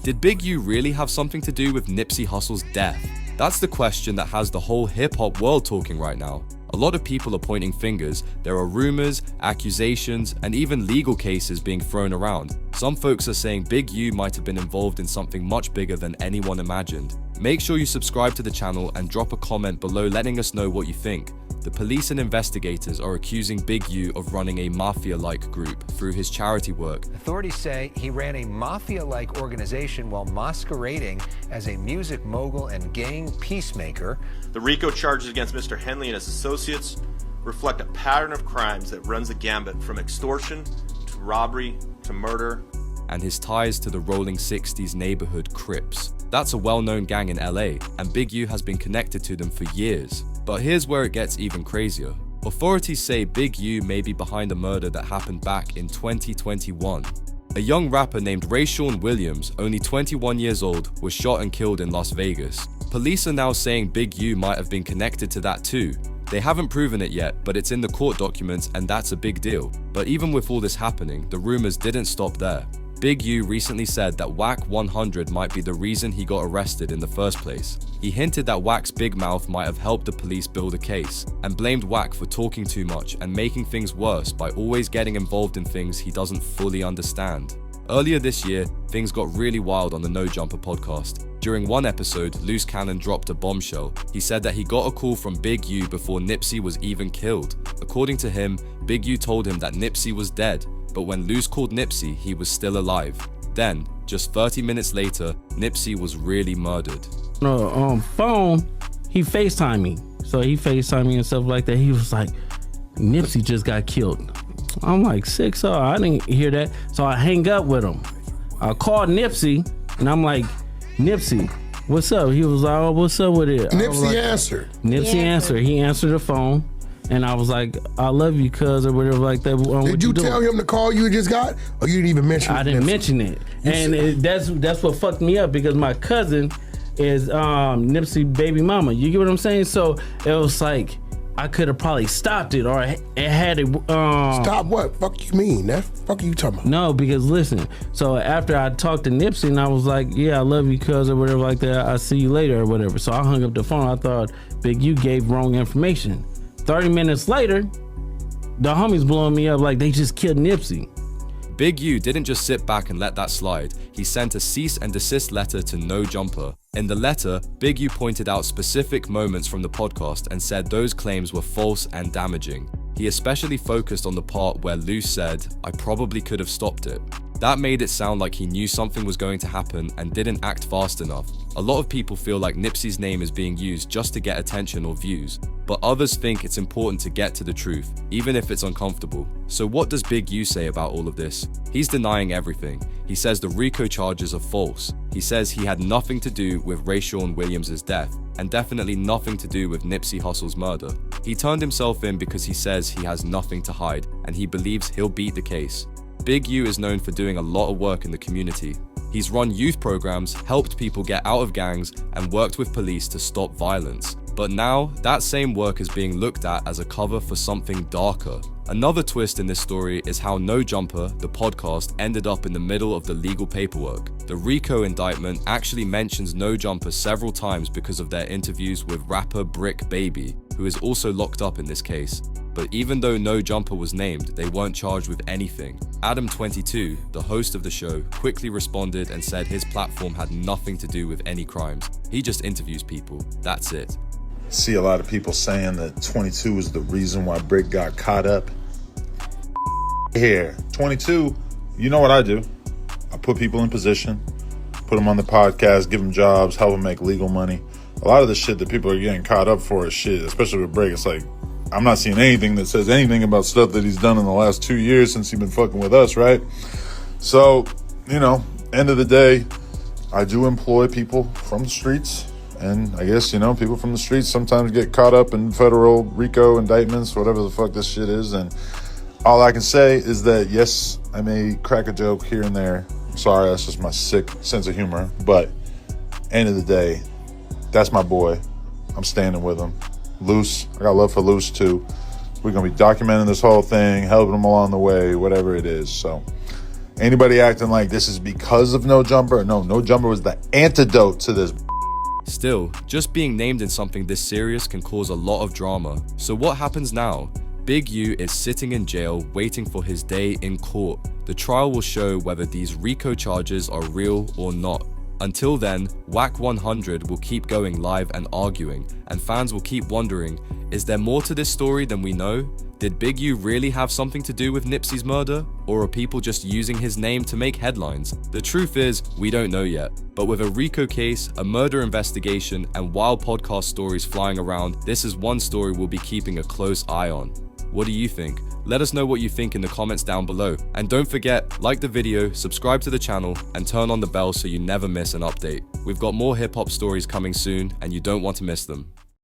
Did Big U really have something to do with Nipsey Hussle's death? That's the question that has the whole hip-hop world talking right now. A lot of people are pointing fingers. There are rumors, accusations, and even legal cases being thrown around. Some folks are saying Big U might have been involved in something much bigger than anyone imagined. Make sure you subscribe to the channel and drop a comment below letting us know what you think. The police and investigators are accusing Big U of running a mafia-like group through his charity work. Authorities say he ran a mafia-like organization while masquerading as a music mogul and gang peacemaker. The Rico charges against Mr. Henley and his associates reflect a pattern of crimes that runs the gambit from extortion to robbery to murder. And his ties to the rolling 60s neighborhood Crips. That's a well-known gang in LA, and Big U has been connected to them for years. But here's where it gets even crazier. Authorities say Big U may be behind a murder that happened back in 2021. A young rapper named Rayshawn Williams, only 21 years old, was shot and killed in Las Vegas. Police are now saying Big U might have been connected to that too. They haven't proven it yet, but it's in the court documents and that's a big deal. But even with all this happening, the rumors didn't stop there. Big U recently said that Wack 100 might be the reason he got arrested in the first place. He hinted that Wack's big mouth might have helped the police build a case, and blamed Wack for talking too much and making things worse by always getting involved in things he doesn't fully understand. Earlier this year, things got really wild on the No Jumper podcast. During one episode, Loose Cannon dropped a bombshell. He said that he got a call from Big U before Nipsey was even killed. According to him, Big U told him that Nipsey was dead, but when Loose called Nipsey, he was still alive. Then, just 30 minutes later, Nipsey was really murdered. Phone, he FaceTimed me. So he FaceTimed me and stuff like that. He was like, Nipsey just got killed. I'm like, sick, so I didn't hear that. So I hang up with him. I called Nipsey and I'm like, Nipsey, what's up? He was like, oh, what's up with it? Nipsey answered. Nipsey answered. He answered the phone. And I was like, I love you, cuz, or whatever like that. Did you tell him the call you just got? Or you didn't even mention it? I didn't mention it. And that's what fucked me up, because my cousin is Nipsey baby mama. You get what I'm saying? So it was like, I could have probably stopped it, or it had it. Stop what? Fuck you mean? That fuck are you talking about? No, because listen. So after I talked to Nipsey and I was like, yeah, I love you, cuz, or whatever like that. I'll see you later or whatever. So I hung up the phone. I thought Big U gave wrong information. 30 minutes later, the homies blowing me up like they just killed Nipsey. Big U didn't just sit back and let that slide. He sent a cease and desist letter to No Jumper. In the letter, Big U pointed out specific moments from the podcast and said those claims were false and damaging. He especially focused on the part where Loose said, I probably could have stopped it. That made it sound like he knew something was going to happen and didn't act fast enough. A lot of people feel like Nipsey's name is being used just to get attention or views, but others think it's important to get to the truth, even if it's uncomfortable. So what does Big U say about all of this? He's denying everything. He says the Rico charges are false. He says he had nothing to do with Rayshawn Williams' death, and definitely nothing to do with Nipsey Hussle's murder. He turned himself in because he says he has nothing to hide, and he believes he'll beat the case. Big U is known for doing a lot of work in the community. He's run youth programs, helped people get out of gangs, and worked with police to stop violence. But now, that same work is being looked at as a cover for something darker. Another twist in this story is how No Jumper, the podcast, ended up in the middle of the legal paperwork. The Rico indictment actually mentions No Jumper several times because of their interviews with rapper Brick Baby, who is also locked up in this case. But even though No Jumper was named, they weren't charged with anything. Adam22, the host of the show, quickly responded and said his platform had nothing to do with any crimes. He just interviews people, that's it. See a lot of people saying that 22 is the reason why Brick got caught up. Here, 22, you know what I do. I put people in position, put them on the podcast, give them jobs, help them make legal money. A lot of the shit that people are getting caught up for is shit, especially with Brick. It's like, I'm not seeing anything that says anything about stuff that he's done in the last 2 years since he's been fucking with us, right? So, you know, end of the day, I do employ people from the streets. And I guess, you know, people from the streets sometimes get caught up in federal Rico indictments, whatever the fuck this shit is. And all I can say is that, yes, I may crack a joke here and there. I'm sorry, that's just my sick sense of humor. But end of the day, that's my boy. I'm standing with him. Loose, I got love for Loose too. We're going to be documenting this whole thing, helping him along the way, whatever it is. So Anybody acting like this is because of No Jumper? No, No Jumper was the antidote to this. Still, just being named in something this serious can cause a lot of drama. So what happens now? Big U is sitting in jail waiting for his day in court. The trial will show whether these Rico charges are real or not. Until then, Whack 100 will keep going live and arguing, and fans will keep wondering, is there more to this story than we know? Did Big U really have something to do with Nipsey's murder? Or are people just using his name to make headlines? The truth is, we don't know yet. But with a Rico case, a murder investigation, and wild podcast stories flying around, this is one story we'll be keeping a close eye on. What do you think? Let us know what you think in the comments down below. And don't forget, like the video, subscribe to the channel, and turn on the bell so you never miss an update. We've got more hip hop stories coming soon, and you don't want to miss them.